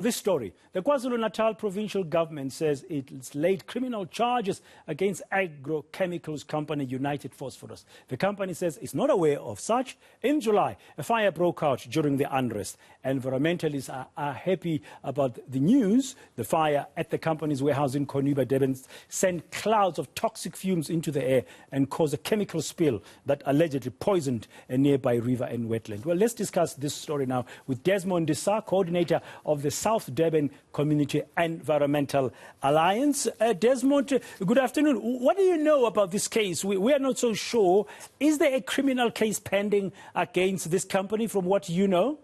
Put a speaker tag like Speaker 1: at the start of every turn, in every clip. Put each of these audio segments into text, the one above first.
Speaker 1: This story, the KwaZulu-Natal provincial government says it's laid criminal charges against agrochemicals company United Phosphorus. The company says it's not aware of such. In July, a fire broke out during the unrest. Environmentalists are happy about the news. The fire at the company's warehouse in Cornubia, Durban, sent clouds of toxic fumes into the air and caused a chemical spill that allegedly poisoned a nearby river and wetland. Well, let's discuss this story now with Desmond D'Sa, coordinator of the South Durban Community Environmental Alliance. Desmond, good afternoon. What do you know about this case? We are not so sure. Is there a criminal case pending against this company from what you know?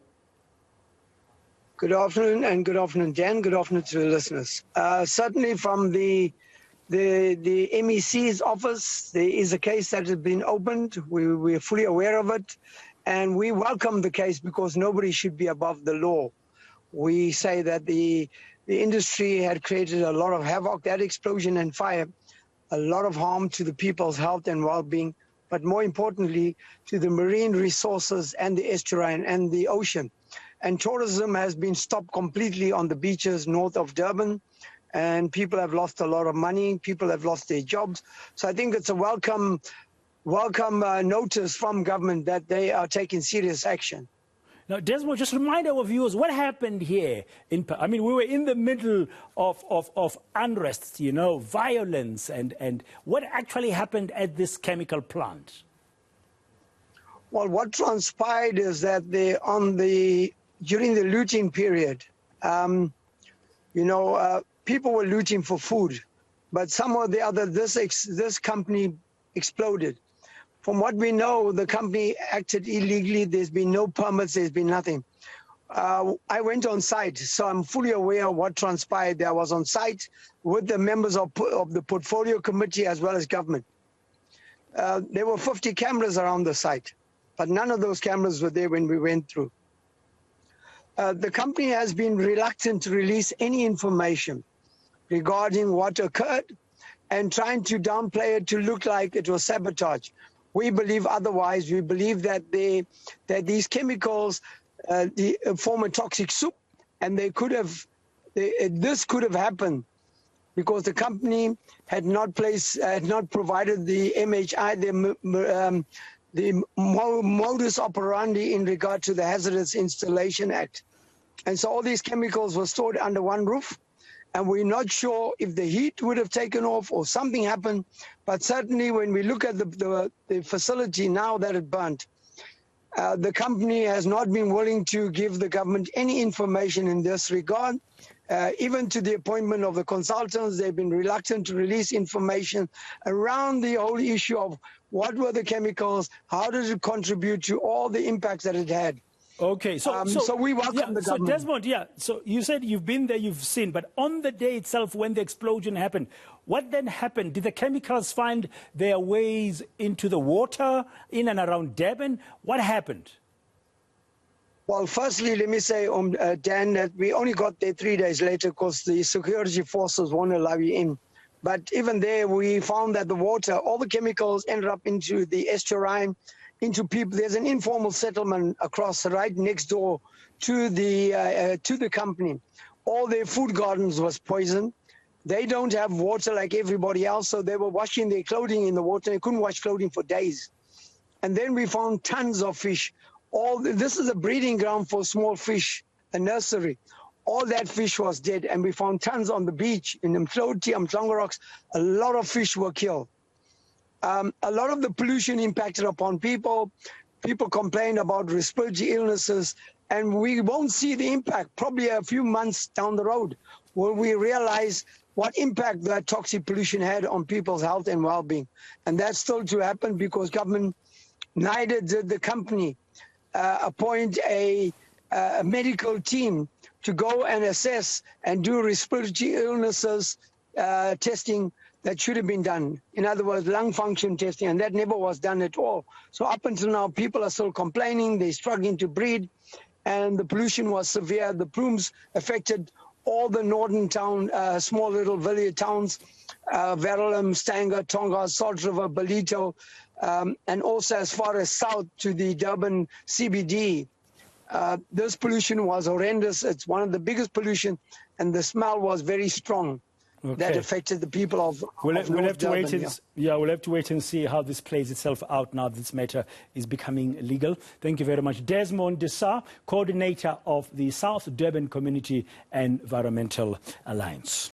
Speaker 2: Good afternoon, and good afternoon, Dan. Good afternoon to the listeners. Certainly from the MEC's office, there is a case that has been opened. We're fully aware of it, and we welcome the case because nobody should be above the law. We say that the industry had created a lot of havoc, that explosion and fire, a lot of harm to the people's health and well-being, but more importantly, to the marine resources and the estuarine and the ocean. And tourism has been stopped completely on the beaches north of Durban, and people have lost a lot of money, people have lost their jobs. So I think it's a welcome notice from government that they are taking serious action.
Speaker 1: Now, Desmond, just remind our viewers what happened here. We were in the middle of unrest, violence, and what actually happened at this chemical plant?
Speaker 2: Well, what transpired is that during the looting period, people were looting for food, but some or the other, this company exploded. From what we know, the company acted illegally. There's been no permits. There's been nothing. I went on site, so I'm fully aware of what transpired. I was on site with the members of the portfolio committee as well as government. There were 50 cameras around the site, but none of those cameras were there when we went through. The company has been reluctant to release any information regarding what occurred and trying to downplay it to look like it was sabotage. We believe otherwise. We believe that these chemicals form a toxic soup, and this could have happened because the company had not provided the MHI, the modus operandi in regard to the Hazardous Installation Act. And so all these chemicals were stored under one roof. And we're not sure if the heat would have taken off or something happened. But certainly when we look at the facility now that it burnt, the company has not been willing to give the government any information in this regard. Even to the appointment of the consultants, they've been reluctant to release information around the whole issue of what were the chemicals, how did it contribute to all the impacts that it had.
Speaker 1: Okay, so
Speaker 2: we welcome the government.
Speaker 1: So Desmond, so you said you've been there, you've seen, but on the day itself when the explosion happened, what then happened? Did the chemicals find their ways into the water in and around Durban? What happened?
Speaker 2: Well, firstly, let me say, Dan, that we only got there 3 days later because the security forces won't allow you in. But even there, we found that the water, all the chemicals ended up into the estuarine, into people. There's an informal settlement across right next door to the company. All their food gardens was poisoned. They don't have water like everybody else, so they were washing their clothing in the water. They couldn't wash clothing for days. And then we found tons of fish. This is a breeding ground for small fish, a nursery. All that fish was dead, and we found tons on the beach in Mtloti, Mtlonga Rocks. A lot of fish were killed. A lot of the pollution impacted upon people. People complained about respiratory illnesses, and we won't see the impact probably a few months down the road when we realize what impact that toxic pollution had on people's health and well-being. And that's still to happen because government, neither did the company appoint a medical team to go and assess and do respiratory illnesses testing that should have been done. In other words, lung function testing, and that never was done at all. So up until now, people are still complaining, they're struggling to breathe, and the pollution was severe. The plumes affected all the northern town, small little village towns, Verulam, Stanger, Tonga, Salt River, Ballito, and also as far as south to the Durban CBD. This pollution was horrendous. It's one of the biggest pollution, and the smell was very strong.
Speaker 1: Okay.
Speaker 2: That affected the people of
Speaker 1: We'll
Speaker 2: North
Speaker 1: have to wait
Speaker 2: Durban,
Speaker 1: and we'll have to wait and see how this plays itself out now this matter is becoming legal. Thank you very much. Desmond D'Sa, coordinator of the South Durban Community Environmental Alliance.